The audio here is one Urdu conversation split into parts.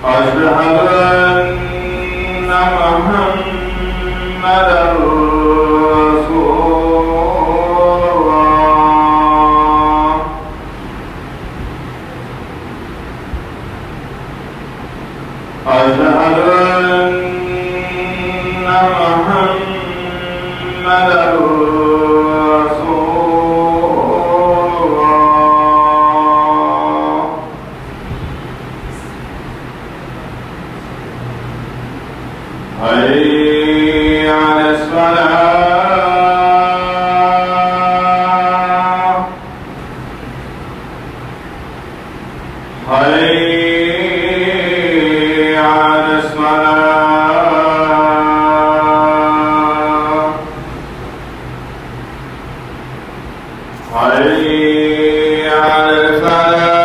أشهد أن محمدا رسول الله. أشهد أن محمدا حي على الصلاة. حي على الصلاة. حي على الفلاح.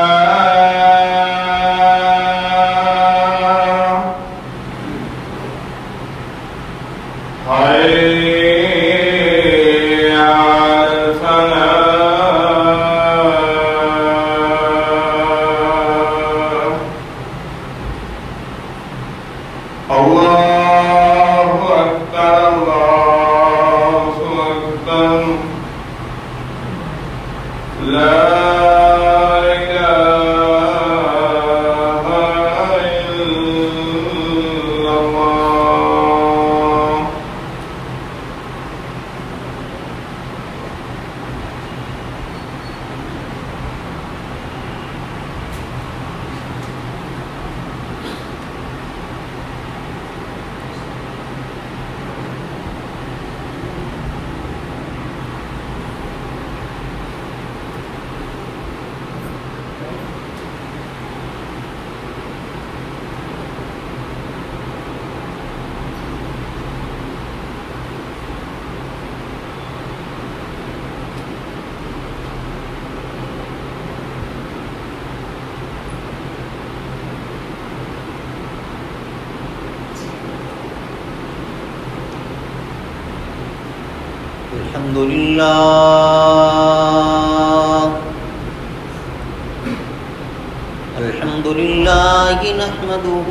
الحمد لله نحمده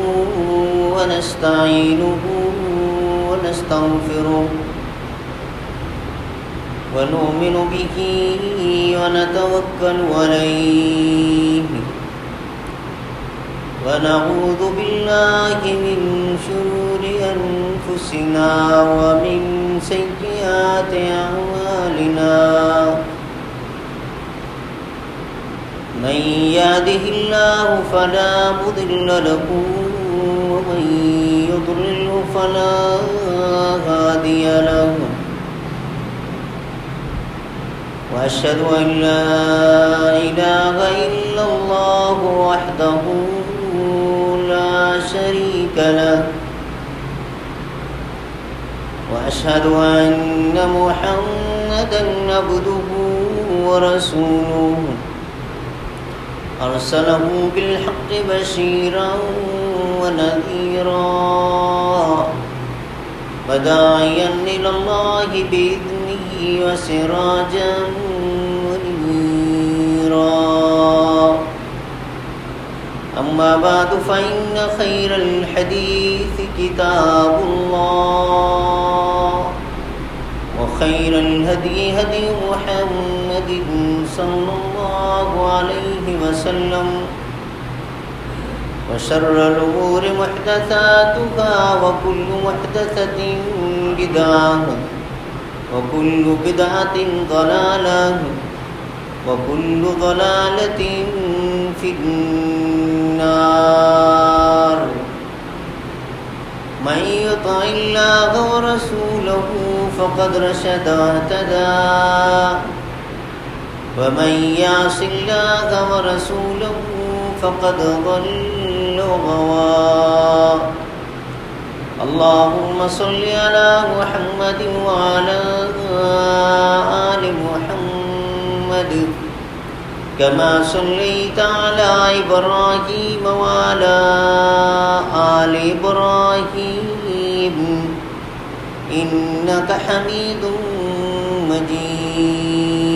ونستعينه ونستغفره ونؤمن به ونتوكل عليه ونعوذ بالله من شرور أنفسنا ومن سيئات أعمالنا. من يهده الله فلا مضل له ومن يضلل فلا هادي له. وأشهد أن لا إله إلا الله وحده لا شريك له. وأشهد أن محمدا عبده ورسوله أرسله بالحق بشيرا ونذيرا وداعيا إلى الله بإذنه وسراجا منيرا. أما بعد فإن خير الحديث كتاب الله وخير الهدي هدي محمد صلى الله عليه وسلم وشر الأمور محدثاتها وكل محدثة بدعة وكل بدعة ضلالة وكل ضلالة في النار. من يطع الله ورسوله فقد رشد واهتدى ومن يعص الله ورسوله فقد ضل وغوى. اللهم صل على محمد وعلى آل محمد كما صليت على إبراهيم وعلى آل إبراهيم إنك حميد مجيد.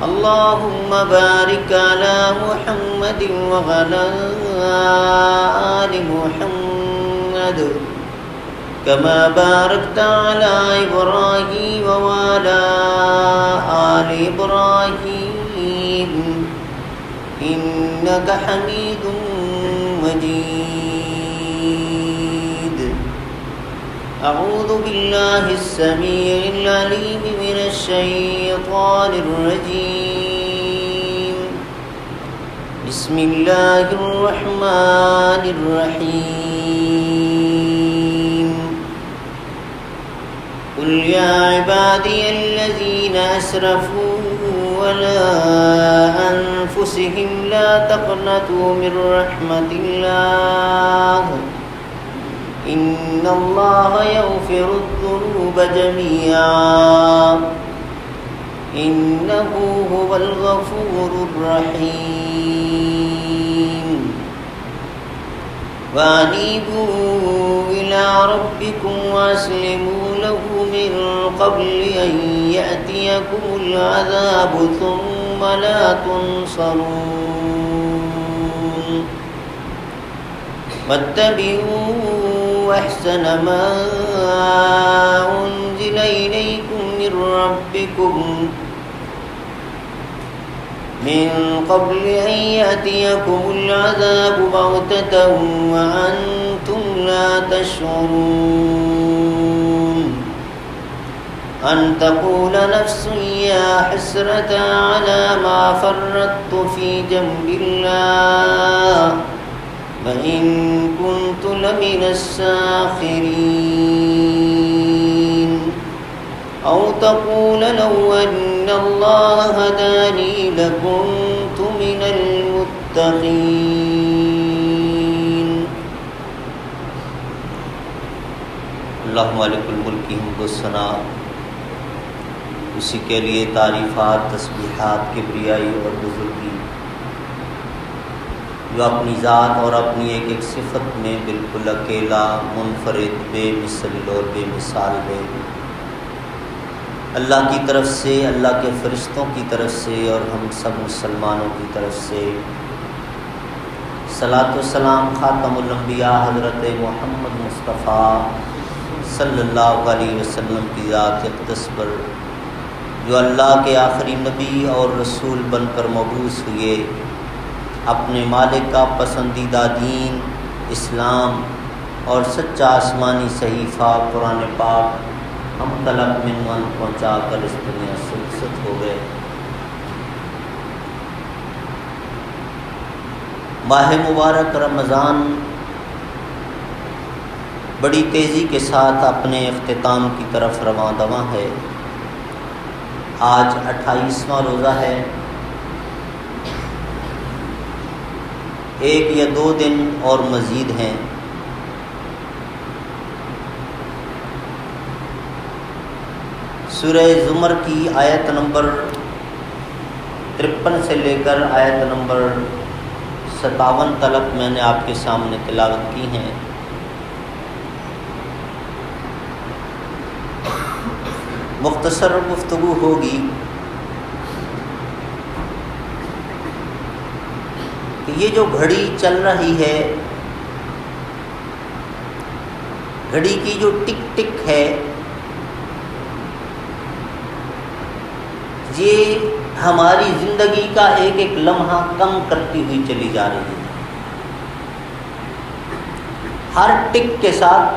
اللهم بارك على محمد وعلى آل محمد كما باركت على إبراهيم وعلى آل إبراهيم إنك حميد مجيد. أعوذ بالله السميع العليم من الشيطان الرجيم. بسم الله الرحمن الرحيم. قل يا عبادي الذين أسرفوا على أنفسهم لا تقنطوا من رحمة الله إن الله يغفر الذنوب جميعا إنه هو الغفور الرحيم. وأنيبوا إلى ربكم وأسلموا له من قبل أن يأتيكم العذاب ثم لا تنصرون. واتبعوا أحسن ما أنزل إليكم من ربكم من قبل أن يأتيكم العذاب بغتة وأنتم لا تشعرون. أن تقول نفس يا حسرة على ما فرطت في جنب الله وإن كنت لمن الساخرين. أو تقول لو أن الله هداني لكنت من المتقين. اللہ مالک الملک کی حمد و ثنا، اسی کے لیے تعریفات، تسبیحات، کبریائی اور بزرگی، جو اپنی ذات اور اپنی ایک ایک صفت میں بالکل اکیلا، منفرد، بے مثل اور بے مثال ہے. اللہ کی طرف سے، اللہ کے فرشتوں کی طرف سے اور ہم سب مسلمانوں کی طرف سے صلاۃ و سلام خاتم الانبیاء حضرت محمد مصطفیٰ صلی اللہ علیہ وسلم کی ذات اقدس پر، جو اللہ کے آخری نبی اور رسول بن کر مبعوث ہوئے، اپنے مالک کا پسندیدہ دین اسلام اور سچا آسمانی صحیفہ قرآن پاک ہم تلک منوان پہنچا کر اس دنیا سے رخصت ہو گئے. ماہ مبارک رمضان بڑی تیزی کے ساتھ اپنے اختتام کی طرف رواں دواں ہے. آج 28واں روزہ ہے. 1 یا 2 دن اور مزید ہیں. سورہ زمر کی آیت نمبر 53 سے لے کر آیت نمبر 57 تلک میں نے آپ کے سامنے تلاوت کی ہیں. مختصر گفتگو ہوگی کہ یہ جو گھڑی چل رہی ہے، گھڑی کی جو ٹک ٹک ہے، یہ ہماری زندگی کا ایک ایک لمحہ کم کرتی ہوئی چلی جا رہی ہے. ہر ٹک کے ساتھ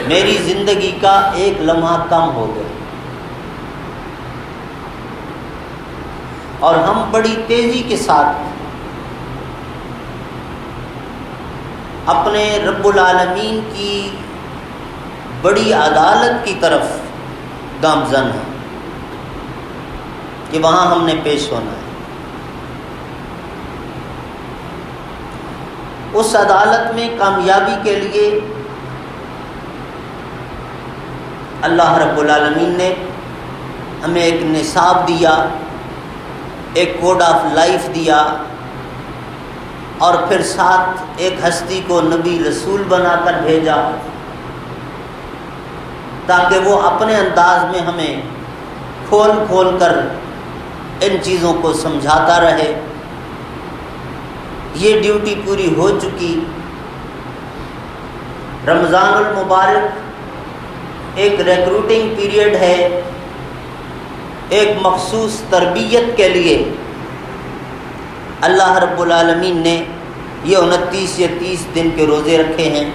میری زندگی کا ایک لمحہ کم ہو گیا اور ہم بڑی تیزی کے ساتھ اپنے رب العالمین کی بڑی عدالت کی طرف گامزن ہیں کہ وہاں ہم نے پیش ہونا ہے. اس عدالت میں کامیابی کے لیے اللہ رب العالمین نے ہمیں ایک نصاب دیا، ایک کوڈ آف لائف دیا، اور پھر ساتھ ایک ہستی کو نبی رسول بنا کر بھیجا تاکہ وہ اپنے انداز میں ہمیں کھول کھول کر ان چیزوں کو سمجھاتا رہے. یہ ڈیوٹی پوری ہو چکی. رمضان المبارک ایک ریکروٹنگ پیریڈ ہے ایک مخصوص تربیت کے لیے. اللہ رب العالمین نے یہ 29 یا 30 دن کے روزے رکھے ہیں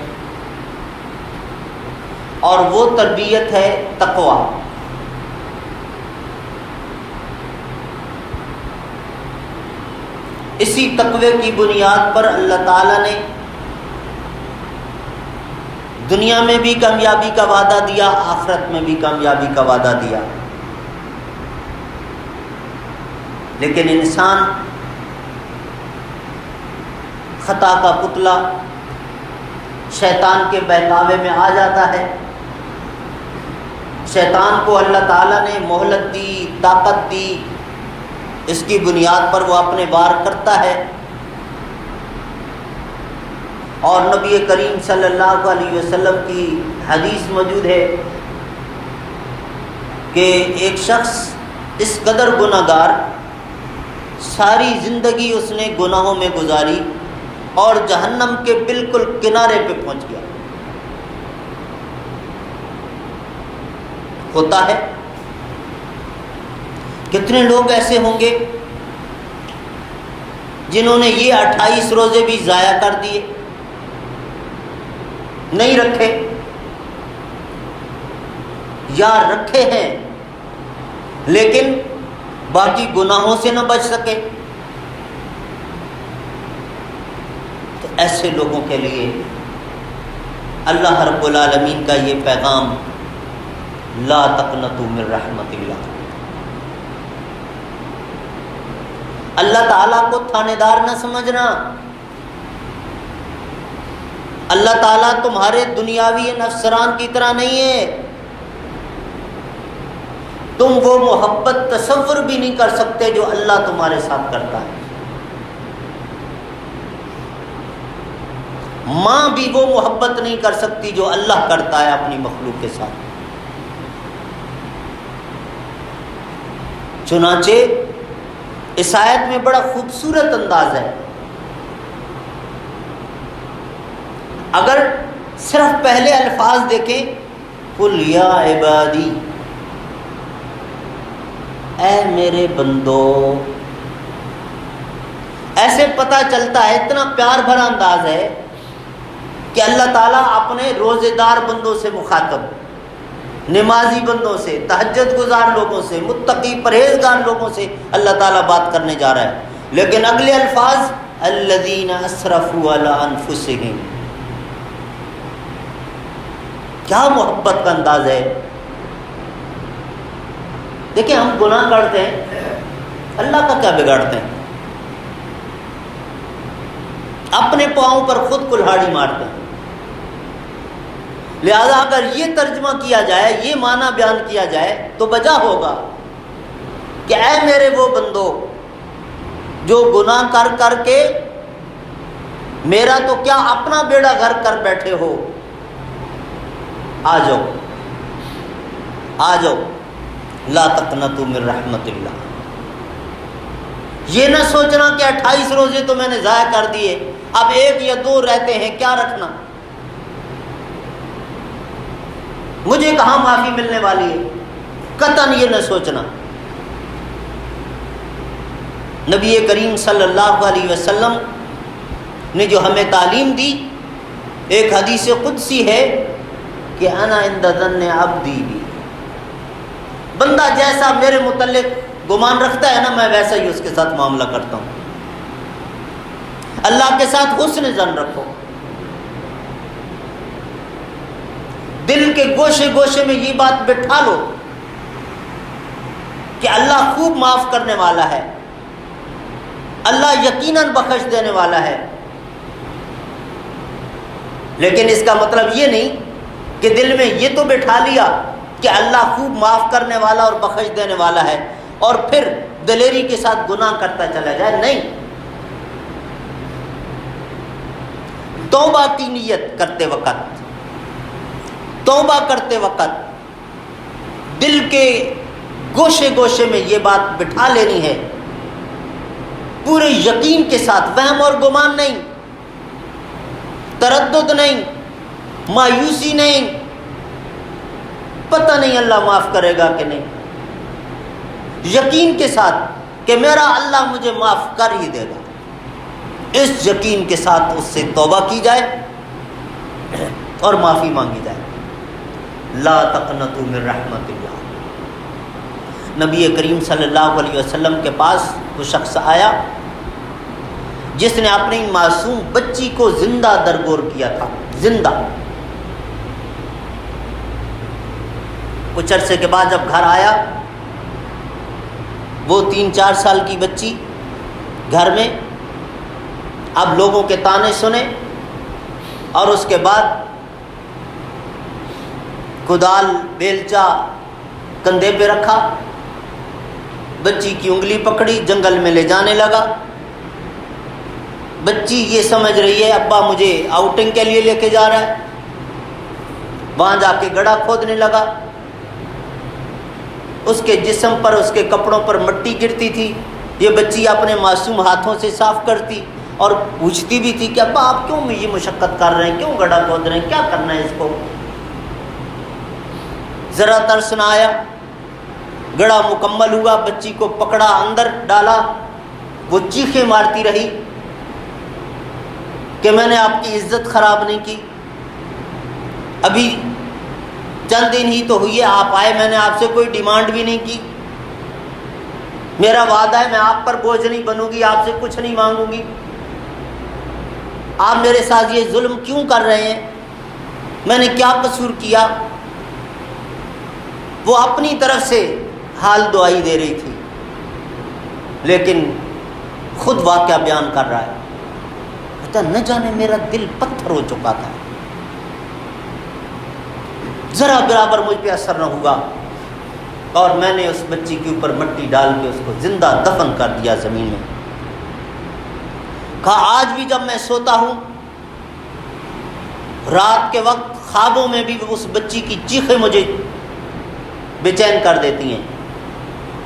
اور وہ تربیت ہے تقویٰ. اسی تقوی کی بنیاد پر اللہ تعالیٰ نے دنیا میں بھی کامیابی کا وعدہ دیا، آخرت میں بھی کامیابی کا وعدہ دیا. لیکن انسان خطا کا پتلا شیطان کے بہکاوے میں آ جاتا ہے. شیطان کو اللہ تعالیٰ نے مہلت دی، طاقت دی، اس کی بنیاد پر وہ اپنے وار کرتا ہے. اور نبی کریم صلی اللہ علیہ وسلم کی حدیث موجود ہے کہ ایک شخص اس قدر گناہ گار، ساری زندگی اس نے گناہوں میں گزاری اور جہنم کے بالکل کنارے پہ پہنچ گیا. ہوتا ہے. کتنے لوگ ایسے ہوں گے جنہوں نے یہ 28 روزے بھی ضائع کر دیے، نہیں رکھے یا رکھے ہیں لیکن باقی گناہوں سے نہ بچ سکے. تو ایسے لوگوں کے لیے اللہ رب العالمین کا یہ پیغام، لا تقنطوا من رحمت اللہ. اللہ تعالیٰ کو تھانے دار نہ سمجھنا. اللہ تعالیٰ تمہارے دنیاوی افسران کی طرح نہیں ہے. تم وہ محبت تصور بھی نہیں کر سکتے جو اللہ تمہارے ساتھ کرتا ہے. ماں بھی وہ محبت نہیں کر سکتی جو اللہ کرتا ہے اپنی مخلوق کے ساتھ. چنانچہ اس آیت میں بڑا خوبصورت انداز ہے. اگر صرف پہلے الفاظ دیکھیں، قل یا عبادی، اے میرے بندو، ایسے پتہ چلتا ہے، اتنا پیار بھرا انداز ہے کہ اللہ تعالیٰ اپنے روزے دار بندوں سے مخاطب، نمازی بندوں سے، تہجد گزار لوگوں سے، متقی پرہیزگار لوگوں سے اللہ تعالیٰ بات کرنے جا رہا ہے. لیکن اگلے الفاظ الذین اسرفوا علی انفسہم، کیا محبت کا انداز ہے. دیکھیں ہم گناہ کرتے ہیں، اللہ کا کیا بگاڑتے ہیں؟ اپنے پاؤں پر خود کلہاڑی مارتے ہیں. لہذا اگر یہ ترجمہ کیا جائے، یہ معنی بیان کیا جائے تو بجا ہوگا کہ اے میرے وہ بندو جو گناہ کر کر کے میرا تو کیا اپنا بیڑا گھر کر بیٹھے ہو، آ جاؤ آ جاؤ، لا تقنطوا من رحمت اللہ. یہ نہ سوچنا کہ 28 روزے تو میں نے ضائع کر دیے، اب 1 یا 2 رہتے ہیں، کیا رکھنا، مجھے کہاں معافی ملنے والی ہے. قطعاً یہ نہ سوچنا. نبی کریم صلی اللہ علیہ وسلم نے جو ہمیں تعلیم دی، ایک حدیث قدسی ہے کہ انا عند ظن عبدی بی، بندہ جیسا میرے متعلق گمان رکھتا ہے نا، میں ویسا ہی اس کے ساتھ معاملہ کرتا ہوں. اللہ کے ساتھ حسن ظن رکھو. دل کے گوشے گوشے میں یہ بات بٹھا لو کہ اللہ خوب معاف کرنے والا ہے، اللہ یقیناً بخش دینے والا ہے. لیکن اس کا مطلب یہ نہیں کہ دل میں یہ تو بٹھا لیا کہ اللہ خوب معاف کرنے والا اور بخش دینے والا ہے اور پھر دلیری کے ساتھ گناہ کرتا چلا جائے. نہیں، توبہ کی نیت کرتے وقت، توبہ کرتے وقت دل کے گوشے گوشے میں یہ بات بٹھا لینی ہے، پورے یقین کے ساتھ، وہم اور گمان نہیں، تردد نہیں، مایوسی نہیں، پتہ نہیں اللہ معاف کرے گا کہ نہیں، یقین کے ساتھ کہ میرا اللہ مجھے معاف کر ہی دے گا، اس یقین کے ساتھ اس سے توبہ کی جائے اور معافی مانگی جائے۔ لا تقنطوا من رحمت اللہ۔ نبی کریم صلی اللہ علیہ وسلم کے پاس وہ شخص آیا جس نے اپنی معصوم بچی کو زندہ درگور کیا تھا، زندہ۔ کچھ عرصے کے بعد جب گھر آیا، وہ 3-4 سال کی بچی گھر میں، اب لوگوں کے طعنے سنے، اور اس کے بعد کدال بیلچا کندھے پہ رکھا، بچی کی انگلی پکڑی، جنگل میں لے جانے لگا۔ بچی یہ سمجھ رہی ہے ابا مجھے آؤٹنگ کے لیے لے کے جا رہا ہے، وہاں جا کے گڑھا کھودنے لگا، اس کے جسم پر، اس کے کپڑوں پر مٹی گرتی تھی، یہ بچی اپنے معصوم ہاتھوں سے صاف کرتی اور پوچھتی بھی تھی کہ ابا آپ کیوں یہ مشقت کر رہے ہیں، کیوں گڑھا کھود رہے ہیں، کیا کرنا ہے اس کو؟ ذرا ترس نہ آیا، گڑھا مکمل ہوا، بچی کو پکڑا، اندر ڈالا، وہ چیخیں مارتی رہی کہ میں نے آپ کی عزت خراب نہیں کی، ابھی چند دن ہی تو ہوئی ہے آپ آئے، میں نے آپ سے کوئی ڈیمانڈ بھی نہیں کی، میرا وعدہ ہے میں آپ پر بوجھ نہیں بنوں گی، آپ سے کچھ نہیں مانگوں گی، آپ میرے ساتھ یہ ظلم کیوں کر رہے ہیں، میں نے کیا قصور کیا؟ وہ اپنی طرف سے حال دعائی دے رہی تھی، لیکن خود واقعہ بیان کر رہا ہے، کہتا نہ جانے میرا دل پتھر ہو چکا تھا، ذرا برابر مجھ پہ اثر نہ ہوا، اور میں نے اس بچی کے اوپر مٹی ڈال کے اس کو زندہ دفن کر دیا زمین میں۔ کہا آج بھی جب میں سوتا ہوں، رات کے وقت خوابوں میں بھی اس بچی کی چیخیں مجھے بے چین کر دیتی ہیں،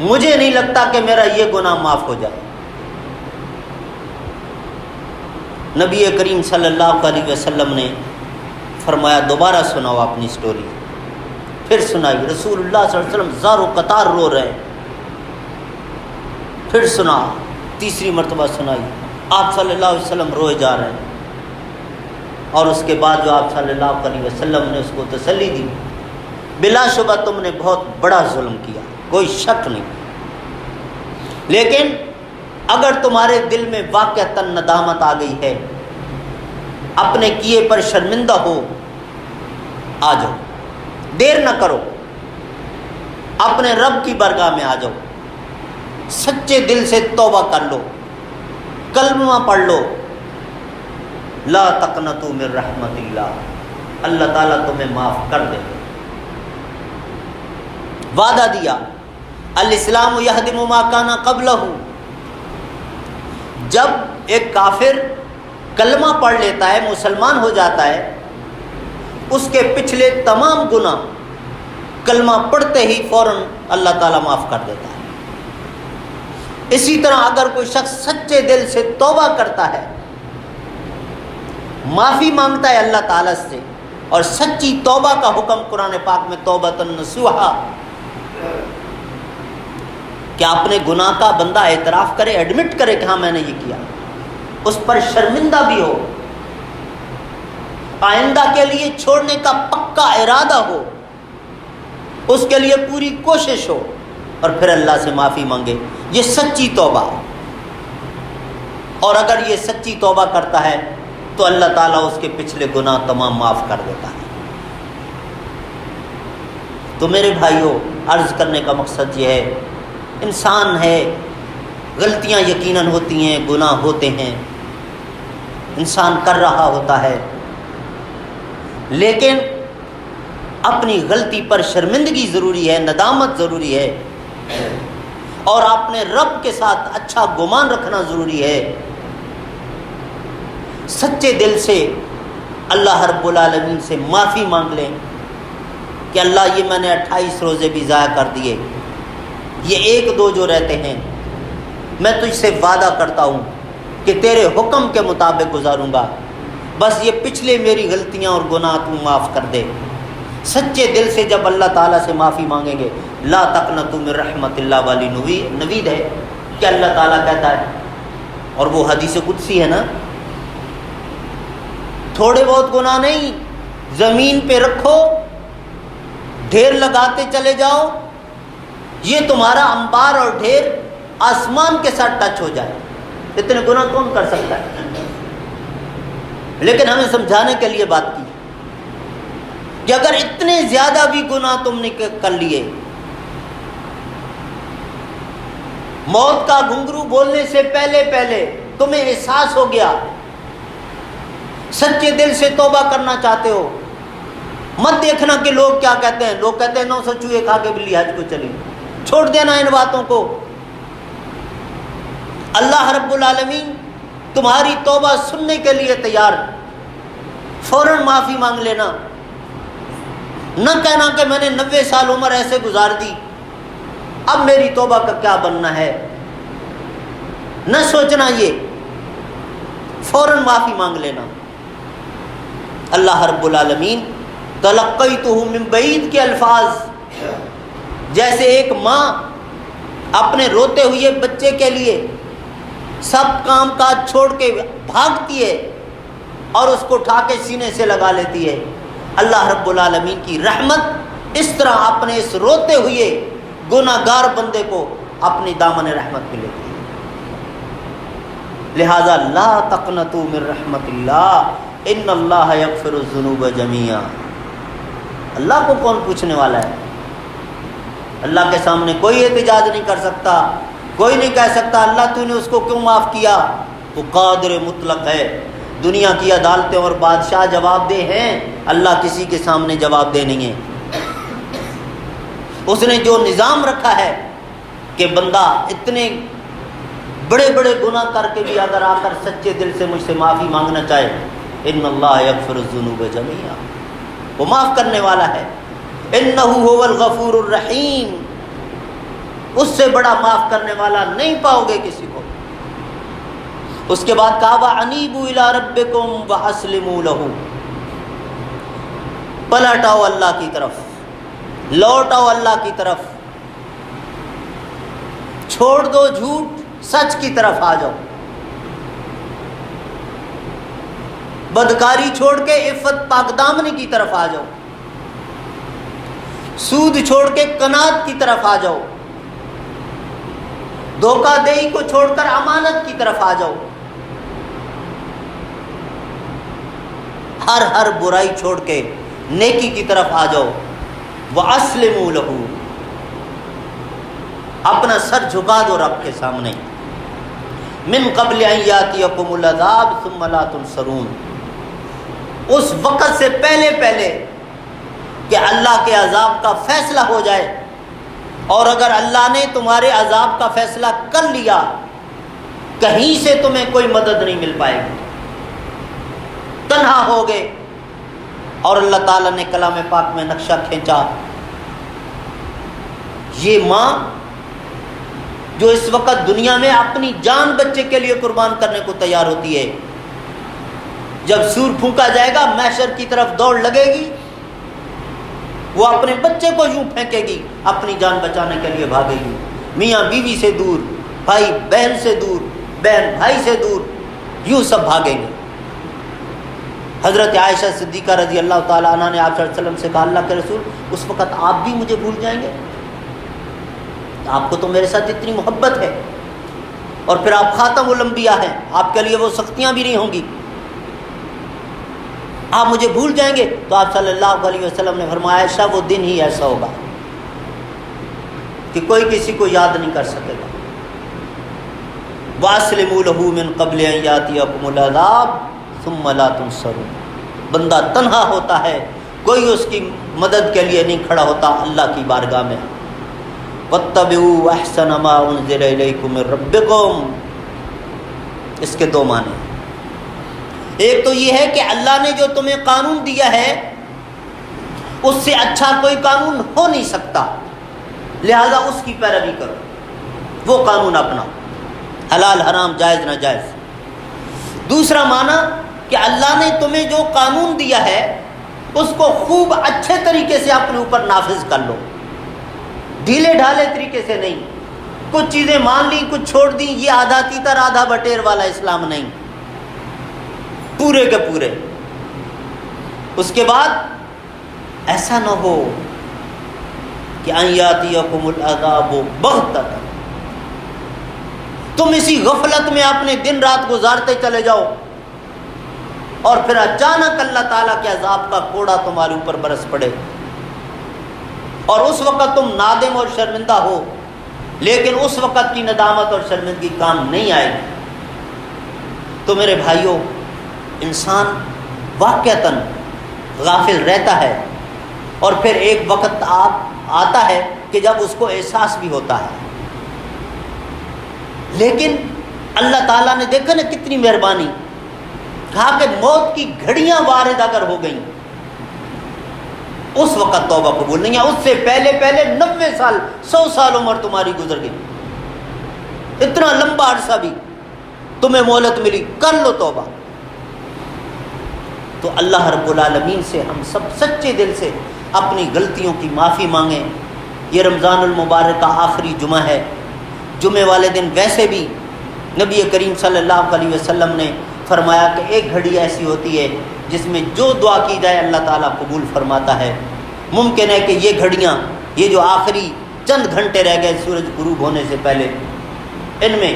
مجھے نہیں لگتا کہ میرا یہ گناہ معاف ہو جائے۔ نبی کریم صلی اللہ علیہ وسلم نے فرمایا دوبارہ سناؤ اپنی سٹوری، پھر سنائی، رسول اللہ صلی اللہ علیہ وسلم زار و قطار رو رہے، پھر سنا، تیسری مرتبہ سنائی، آپ صلی اللہ علیہ وسلم روئے جا رہے ہیں، اور اس کے بعد جو آپ صلی اللہ علیہ وسلم نے اس کو تسلی دی، بلا شبہ تم نے بہت بڑا ظلم کیا، کوئی شک نہیں، لیکن اگر تمہارے دل میں واقعتاً ندامت آ گئی ہے، اپنے کیے پر شرمندہ ہو، آ جاؤ، دیر نہ کرو، اپنے رب کی بارگاہ میں آ جاؤ، سچے دل سے توبہ کر لو، کلمہ پڑھ لو، لا تقنطوا من رحمت اللہ، اللہ تعالیٰ تمہیں معاف کر دے۔ وعدہ دیا، الاسلام یہدم ما کان قبلہ، جب ایک کافر کلمہ پڑھ لیتا ہے، مسلمان ہو جاتا ہے، اس کے پچھلے تمام گناہ کلمہ پڑھتے ہی فوراً اللہ تعالیٰ معاف کر دیتا ہے۔ اسی طرح اگر کوئی شخص سچے دل سے توبہ کرتا ہے، معافی مانگتا ہے اللہ تعالیٰ سے، اور سچی توبہ کا حکم قرآن پاک میں توبۃ نصوحا، کہ اپنے گناہ کا بندہ اعتراف کرے، ایڈمٹ کرے کہ ہاں میں نے یہ کیا، اس پر شرمندہ بھی ہو، آئندہ کے لیے چھوڑنے کا پکا ارادہ ہو، اس کے لیے پوری کوشش ہو، اور پھر اللہ سے معافی مانگے، یہ سچی توبہ ہے۔ اور اگر یہ سچی توبہ کرتا ہے تو اللہ تعالیٰ اس کے پچھلے گناہ تمام معاف کر دیتا ہے۔ تو میرے بھائیوں، عرض کرنے کا مقصد یہ ہے، انسان ہے، غلطیاں یقیناً ہوتی ہیں، گناہ ہوتے ہیں، انسان کر رہا ہوتا ہے، لیکن اپنی غلطی پر شرمندگی ضروری ہے، ندامت ضروری ہے، اور اپنے رب کے ساتھ اچھا گمان رکھنا ضروری ہے، سچے دل سے اللہ رب العالمین سے معافی مانگ لیں کہ اللہ یہ میں نے 28 روزے بھی ضائع کر دیے، یہ ایک دو جو رہتے ہیں میں تجھ سے وعدہ کرتا ہوں کہ تیرے حکم کے مطابق گزاروں گا، بس یہ پچھلے میری غلطیاں اور گناہ تو معاف کر دے۔ سچے دل سے جب اللہ تعالیٰ سے معافی مانگیں گے، لا تقنطوا من رحمت اللہ والی نوید ہے کہ اللہ تعالیٰ کہتا ہے، اور وہ حدیث قدسی ہے نا، تھوڑے بہت گناہ نہیں، زمین پہ رکھو، ڈھیر لگاتے چلے جاؤ، یہ تمہارا انبار اور ڈھیر آسمان کے ساتھ ٹچ ہو جائے۔ اتنے گناہ کون کر سکتا ہے؟ لیکن ہمیں سمجھانے کے لیے بات کی کہ اگر اتنے زیادہ بھی گناہ تم نے کر لیے، موت کا گھنگرو بولنے سے پہلے تمہیں احساس ہو گیا، سچے دل سے توبہ کرنا چاہتے ہو، مت دیکھنا کہ لوگ کیا کہتے ہیں۔ لوگ کہتے ہیں 900 چوہے کھا کے بلی حج کو چلی، چھوڑ دینا ان باتوں کو۔ اللہ رب العالمین تمہاری توبہ سننے کے لیے تیار، فوراً معافی مانگ لینا، نہ کہنا کہ میں نے 90 سال عمر ایسے گزار دی، اب میری توبہ کا کیا بننا ہے، نہ سوچنا، یہ فوراً معافی مانگ لینا۔ اللہ رب العالمین تلقیتہ من بعید کے الفاظ، جیسے ایک ماں اپنے روتے ہوئے بچے کے لیے سب کام کاج چھوڑ کے بھاگتی ہے اور اس کو اٹھا کے سینے سے لگا لیتی ہے، اللہ رب العالمین کی رحمت اس طرح اپنے اس روتے ہوئے گناہ گار بندے کو اپنی دامن رحمت میں لیتی ہے۔ لہذا لا تقنطوا من رحمت اللہ ان اللہ یغفر الذنوب جميعا۔ اللہ کو کون پوچھنے والا ہے؟ اللہ کے سامنے کوئی احتجاج نہیں کر سکتا، کوئی نہیں کہہ سکتا اللہ تو نے اس کو کیوں معاف کیا۔ وہ قادر مطلق ہے، دنیا کی عدالتیں اور بادشاہ جواب دہ ہیں، اللہ کسی کے سامنے جواب دہ نہیں ہے۔ اس نے جو نظام رکھا ہے کہ بندہ اتنے بڑے بڑے گناہ کر کے بھی اگر آ کر سچے دل سے مجھ سے معافی مانگنا چاہے، ان اللہ یغفر الذنوب جميعا، وہ معاف کرنے والا ہے، انہ هو الغفور الرحیم، اس سے بڑا معاف کرنے والا نہیں پاؤ گے کسی کو۔ اس کے بعد کہا وَأَنِيبُوا إِلَىٰ رَبِّكُمْ وَأَسْلِمُوا لَهُ، پلٹ آؤ اللہ کی طرف، لوٹ آؤ اللہ کی طرف، چھوڑ دو جھوٹ، سچ کی طرف آ جاؤ، بدکاری چھوڑ کے عفت پاک دامنی کی طرف آ جاؤ، سود چھوڑ کے قناعت کی طرف آ جاؤ، دھوکہ دہی کو چھوڑ کر امانت کی طرف آ جاؤ، ہر برائی چھوڑ کے نیکی کی طرف آ جاؤ۔ وَأَسْلِمُوا لَهُ، اپنا سر جھکا دو رب کے سامنے، مِن قبل ان یاتیکم العذاب ثم لا تنصرون، اس وقت سے پہلے کہ اللہ کے عذاب کا فیصلہ ہو جائے، اور اگر اللہ نے تمہارے عذاب کا فیصلہ کر لیا، کہیں سے تمہیں کوئی مدد نہیں مل پائے گی، تنہا ہو گئے۔ اور اللہ تعالیٰ نے کلام پاک میں نقشہ کھینچا، یہ ماں جو اس وقت دنیا میں اپنی جان بچے کے لیے قربان کرنے کو تیار ہوتی ہے، جب سور پھونکا جائے گا محشر کی طرف دوڑ لگے گی، وہ اپنے بچے کو یوں پھینکے گی، اپنی جان بچانے کے لیے بھاگے گی، میاں بیوی سے دور، بھائی بہن سے دور، بہن بھائی سے دور، یوں سب بھاگیں گے۔ حضرت عائشہ صدیقہ رضی اللہ تعالیٰ عنہ نے آپ صلی اللہ علیہ وسلم سے کہا اللہ کے رسول اس وقت آپ بھی مجھے بھول جائیں گے؟ آپ کو تو میرے ساتھ اتنی محبت ہے، اور پھر آپ خاتم الانبیاء ہیں، آپ کے لیے وہ سختیاں بھی نہیں ہوں گی، آپ مجھے بھول جائیں گے؟ تو آپ صلی اللہ علیہ وسلم نے فرمایا عائشہ وہ دن ہی ایسا ہوگا کہ کوئی کسی کو یاد نہیں کر سکے گا۔ وَأَسْلِمُوا لَهُ مِن قَبْلِ أَن يَأْتِيَكُمُ الْعَذَابُ ثُمَّ لَا تُنصَرُونَ، بندہ تنہا ہوتا ہے، کوئی اس کی مدد کے لیے نہیں کھڑا ہوتا اللہ کی بارگاہ میں۔ وَاتَّبِعُوا أَحْسَنَ مَا أُنزِلَ إِلَيْكُم مِّن رَّبِّكُم، اس کے دو معنی، ایک تو یہ ہے کہ اللہ نے جو تمہیں قانون دیا ہے اس سے اچھا کوئی قانون ہو نہیں سکتا، لہذا اس کی پیروی کرو، وہ قانون اپناؤ، حلال حرام جائز ناجائز۔ دوسرا معنی کہ اللہ نے تمہیں جو قانون دیا ہے اس کو خوب اچھے طریقے سے اپنے اوپر نافذ کر لو، ڈھیلے ڈھالے طریقے سے نہیں، کچھ چیزیں مان لی کچھ چھوڑ دی، یہ آدھا تیتر آدھا بٹیر والا اسلام نہیں، پورے کے پورے۔ اس کے بعد ایسا نہ ہو کہ ان یاتیکم العذاب بغتۃ، تم اسی غفلت میں اپنے دن رات گزارتے چلے جاؤ اور پھر اچانک اللہ تعالیٰ کے عذاب کا کوڑا تمہارے اوپر برس پڑے اور اس وقت تم نادم اور شرمندہ ہو، لیکن اس وقت کی ندامت اور شرمندگی کام نہیں آئے گی۔ تو میرے بھائیوں، انسان واقعتاً غافل رہتا ہے اور پھر ایک وقت آتا ہے کہ جب اس کو احساس بھی ہوتا ہے، لیکن اللہ تعالیٰ نے دیکھا نا کتنی مہربانی، کہا کہ موت کی گھڑیاں وارد اگر ہو گئیں اس وقت توبہ قبول نہیں ہے، اس سے پہلے 90 سال 100 سال عمر تمہاری گزر گئی، اتنا لمبا عرصہ بھی تمہیں مہلت ملی، کر لو توبہ۔ تو اللہ رب العالمین سے ہم سب سچے دل سے اپنی غلطیوں کی معافی مانگیں۔ یہ رمضان المبارک کا آخری جمعہ ہے، جمعے والے دن ویسے بھی نبی کریم صلی اللہ علیہ وسلم نے فرمایا کہ ایک گھڑی ایسی ہوتی ہے جس میں جو دعا کی جائے اللہ تعالیٰ قبول فرماتا ہے۔ ممکن ہے کہ یہ گھڑیاں، یہ جو آخری چند گھنٹے رہ گئے سورج غروب ہونے سے پہلے، ان میں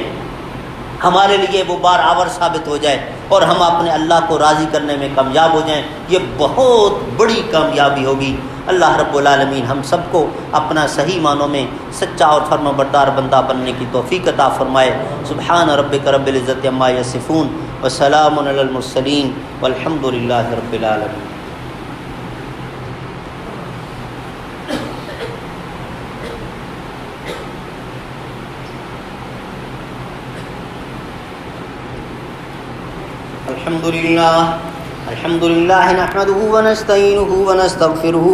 ہمارے لیے وہ بار آور ثابت ہو جائے اور ہم اپنے اللہ کو راضی کرنے میں کامیاب ہو جائیں، یہ بہت بڑی کامیابی ہوگی۔ اللہ رب العالمین ہم سب کو اپنا صحیح معنوں میں سچا اور فرما بردار بندہ بننے کی توفیق عطا فرمائے۔ سبحان ربک رب العزت عما یصفون وسلام علی المرسلین والحمد للہ رب العالمین۔ الحمد للہ نحمده ونستعینه ونستغفره